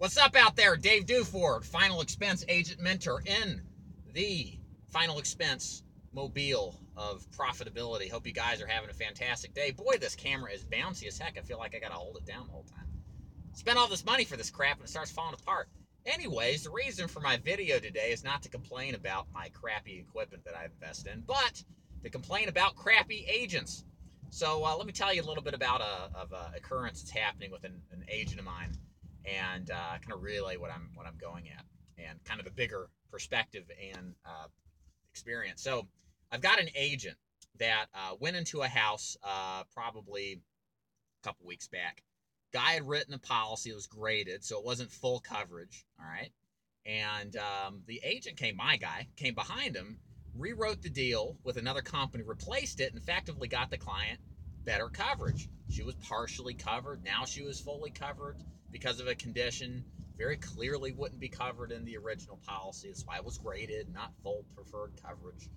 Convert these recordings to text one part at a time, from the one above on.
What's up out there? Dave Duford, Final Expense Agent Mentor in the Final Expense mobile of profitability. Hope you guys are having a fantastic day. Boy, this camera is bouncy as heck. I feel like I gotta hold it down the whole time. Spent all this money for this crap and it starts falling apart. Anyways, the reason for my video today is not to complain about my crappy equipment that I invest in, but to complain about crappy agents. So let me tell you a little bit about a occurrence that's happening with an agent of mine, and kind of relay what I'm going at, and kind of a bigger perspective and experience. So I've got an agent that went into a house probably a couple weeks back. Guy had written a policy, it was graded, so it wasn't full coverage, all right? And the agent my guy came behind him, rewrote the deal with another company, replaced it, and effectively got the client better coverage. She was partially covered. Now she was fully covered because of a condition very clearly wouldn't be covered in the original policy. That's why it was graded, not full preferred coverage.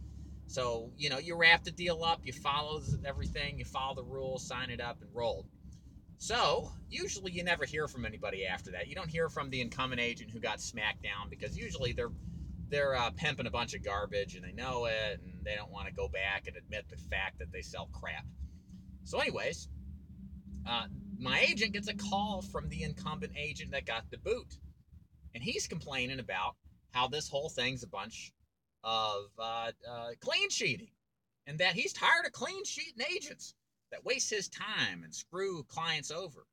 So, you wrap the deal up, you follow everything, you follow the rules, sign it up, and roll. So, usually you never hear from anybody after that. You don't hear from the incumbent agent who got smacked down, because usually they're pimping a bunch of garbage and they know it, and they don't want to go back and admit the fact that they sell crap. So anyways, my agent gets a call from the incumbent agent that got the boot, and he's complaining about how this whole thing's a bunch of clean sheeting, and that he's tired of clean sheeting agents that waste his time and screw clients over,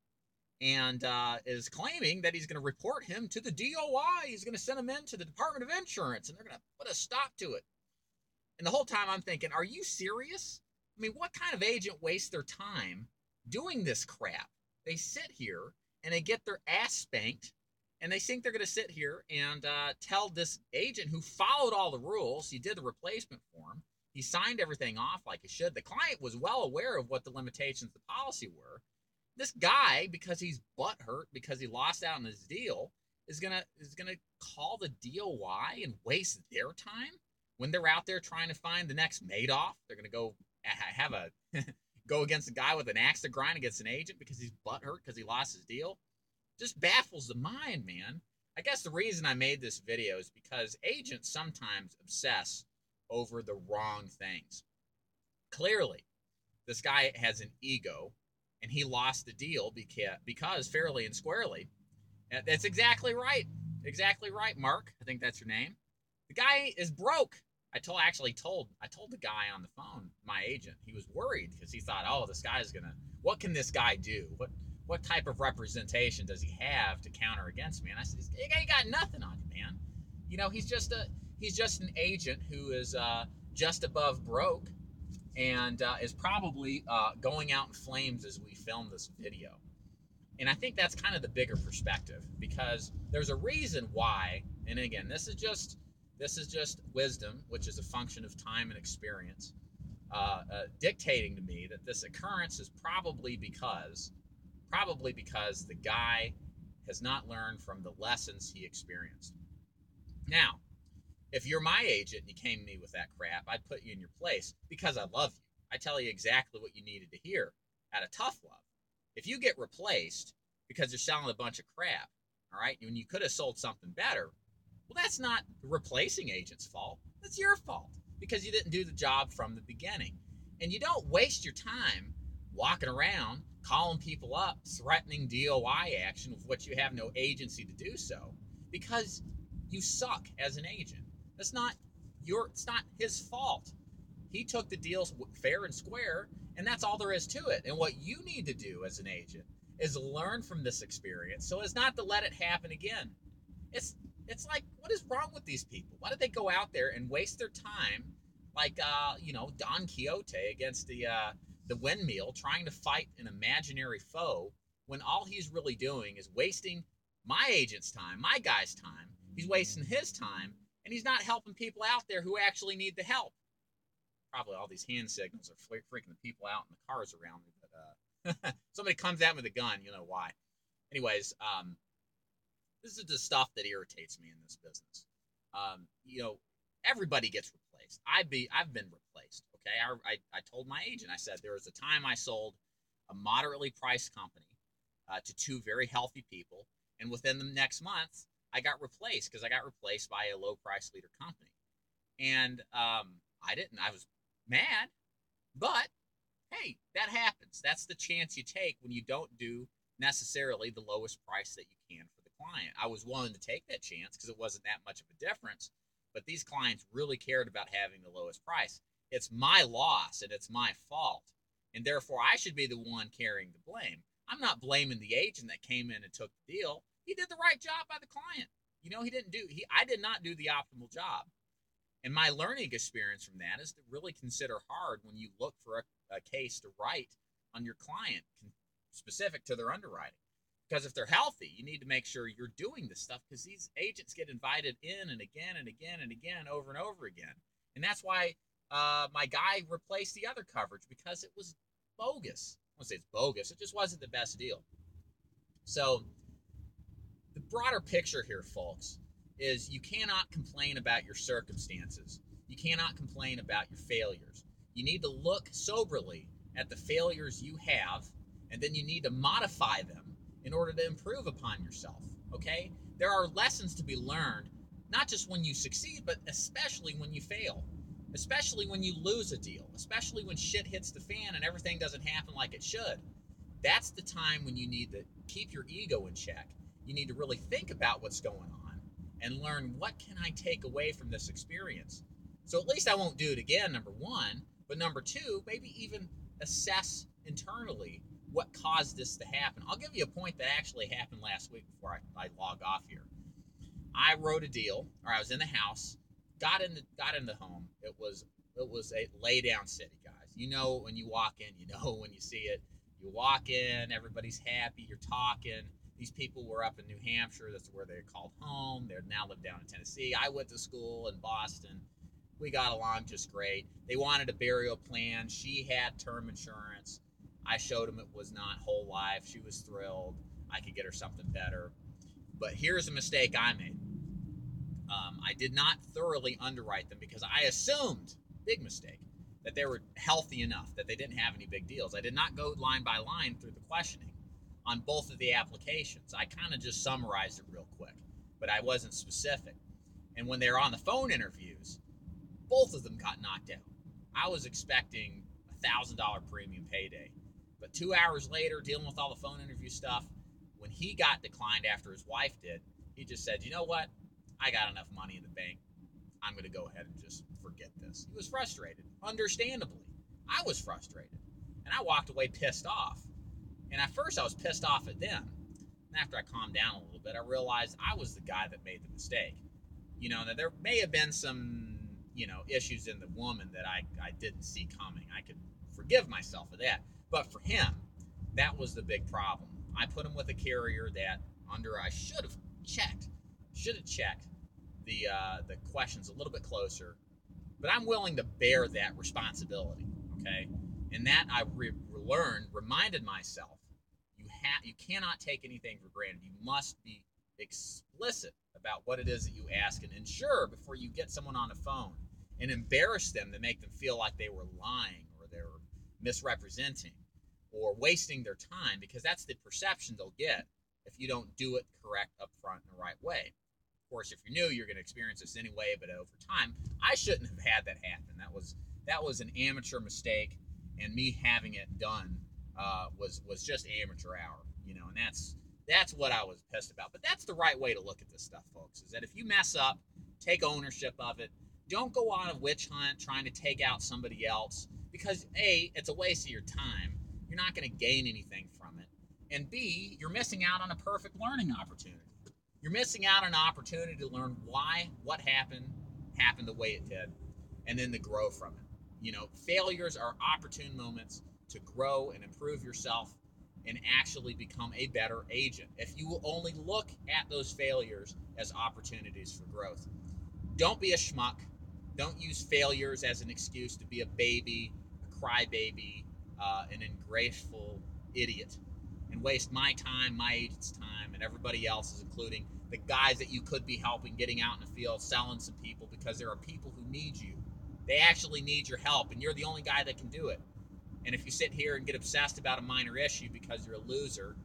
and is claiming that he's going to report him to the DOI. He's going to send him into the Department of Insurance, and they're going to put a stop to it. And the whole time I'm thinking, are you serious? I mean, what kind of agent wastes their time doing this crap? They sit here and they get their ass spanked, and they think they're going to sit here and tell this agent who followed all the rules, he did the replacement form, he signed everything off like he should. The client was well aware of what the limitations of the policy were. This guy, because he's butthurt because he lost out on his deal, is gonna call the DOI and waste their time when they're out there trying to find the next Madoff. They're gonna go have a go against a guy with an axe to grind against an agent because he's butthurt because he lost his deal. Just baffles the mind, man. I guess the reason I made this video is because agents sometimes obsess over the wrong things. Clearly, this guy has an ego, and he lost the deal because fairly and squarely. That's exactly right. Exactly right, Mark. I think that's your name. The guy is broke. I told the guy on the phone, my agent. He was worried because he thought, oh, this guy's gonna. What can this guy do? What type of representation does he have to counter against me? And I said, he got nothing on you, man. He's just an agent who is just above broke, and is probably going out in flames as we film this video. And I think that's kind of the bigger perspective, because there's a reason why, and again, this is just wisdom, which is a function of time and experience, dictating to me that this occurrence is probably because the guy has not learned from the lessons he experienced. Now, if you're my agent and you came to me with that crap, I'd put you in your place because I love you. I tell you exactly what you needed to hear out of tough love. If you get replaced because you're selling a bunch of crap, all right, when you could have sold something better, well, that's not the replacing agent's fault. That's your fault because you didn't do the job from the beginning. And you don't waste your time walking around, calling people up, threatening DOI action with what you have no agency to do so, because you suck as an agent. It's not his fault. He took the deals fair and square, and that's all there is to it. And what you need to do as an agent is learn from this experience so as not to let it happen again. It's like, what is wrong with these people? Why did they go out there and waste their time like Don Quixote against the windmill, trying to fight an imaginary foe, when all he's really doing is wasting my agent's time, my guy's time. He's wasting his time, and he's not helping people out there who actually need the help. Probably all these hand signals are freaking the people out in the cars around me, but somebody comes at me with a gun, you know why. Anyways, this is the stuff that irritates me in this business. Everybody gets replaced. I've been replaced. Okay, I told my agent, I said there was a time I sold a moderately priced company to two very healthy people, And within the next month, I got replaced because I got replaced by a low price leader company. And I was mad, but hey, that happens. That's the chance you take when you don't do necessarily the lowest price that you can for the client. I was willing to take that chance because it wasn't that much of a difference, but these clients really cared about having the lowest price. It's my loss and it's my fault, and therefore I should be the one carrying the blame. I'm not blaming the agent that came in and took the deal. He did the right job by the client. I did not do the optimal job. And my learning experience from that is to really consider hard when you look for a case to write on your client specific to their underwriting. Because if they're healthy, you need to make sure you're doing this stuff, because these agents get invited in and again and again and again, over and over again. And that's why my guy replaced the other coverage, because it was bogus. I won't say it's bogus. It just wasn't the best deal. So the broader picture here, folks, is you cannot complain about your circumstances. You cannot complain about your failures. You need to look soberly at the failures you have, and then you need to modify them in order to improve upon yourself, okay? There are lessons to be learned, not just when you succeed, but especially when you fail, especially when you lose a deal, especially when shit hits the fan and everything doesn't happen like it should. That's the time when you need to keep your ego in check. You need to really think about what's going on and learn, what can I take away from this experience? So at least I won't do it again, number one. But number two, maybe even assess internally what caused this to happen. I'll give you a point that actually happened last week before I log off here. I wrote a deal, or I was in the house, got in the home. It was a lay down city, guys. You know when you walk in, you know when you see it. You walk in, everybody's happy, you're talking. These people were up in New Hampshire. That's where they're called home. They now live down in Tennessee. I went to school in Boston. We got along just great. They wanted a burial plan. She had term insurance. I showed them it was not whole life. She was thrilled. I could get her something better. But here's a mistake I made. I did not thoroughly underwrite them because I assumed, big mistake, that they were healthy enough, that they didn't have any big deals. I did not go line by line through the questioning on both of the applications. I kind of just summarized it real quick, but I wasn't specific. And when they were on the phone interviews, both of them got knocked out. I was expecting $1,000 premium payday. But 2 hours later, dealing with all the phone interview stuff, when he got declined after his wife did, he just said, you know what? I got enough money in the bank. I'm going to go ahead and just forget this. He was frustrated, understandably. I was frustrated. And I walked away pissed off. And at first I was pissed off at them. And after I calmed down a little bit, I realized I was the guy that made the mistake. That there may have been some, issues in the woman that I didn't see coming. I could forgive myself for that. But for him, that was the big problem. I put him with a carrier that I should have checked the questions a little bit closer. But I'm willing to bear that responsibility, okay? And that I reminded myself, you cannot take anything for granted. You must be explicit about what it is that you ask and ensure before you get someone on the phone and embarrass them to make them feel like they were lying or they were misrepresenting or wasting their time, because that's the perception they'll get if you don't do it correct up front in the right way. Of course, if you're new, you're going to experience this anyway, but over time, I shouldn't have had that happen. That was an amateur mistake, and me having it done was just amateur hour, and that's what I was pissed about. But that's the right way to look at this stuff, folks, is that if you mess up, take ownership of it. Don't go on a witch hunt trying to take out somebody else, because A, it's a waste of your time. You're not going to gain anything from it. And B, you're missing out on a perfect learning opportunity. You're missing out on an opportunity to learn why what happened the way it did, and then to grow from it. Failures are opportune moments to grow and improve yourself and actually become a better agent. If you will only look at those failures as opportunities for growth. Don't be a schmuck. Don't use failures as an excuse to be a baby, a crybaby, an ungrateful idiot, and waste my time, my agent's time, and everybody else's, including the guys that you could be helping, getting out in the field, selling some people, because there are people who need you. They actually need your help, and you're the only guy that can do it. And if you sit here and get obsessed about a minor issue because you're a loser,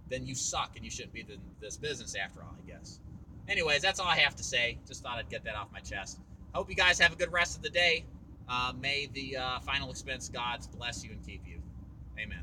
then you suck and you shouldn't be in this business after all, I guess. Anyways, that's all I have to say. Just thought I'd get that off my chest. Hope you guys have a good rest of the day. May the final expense gods bless you and keep you. Amen.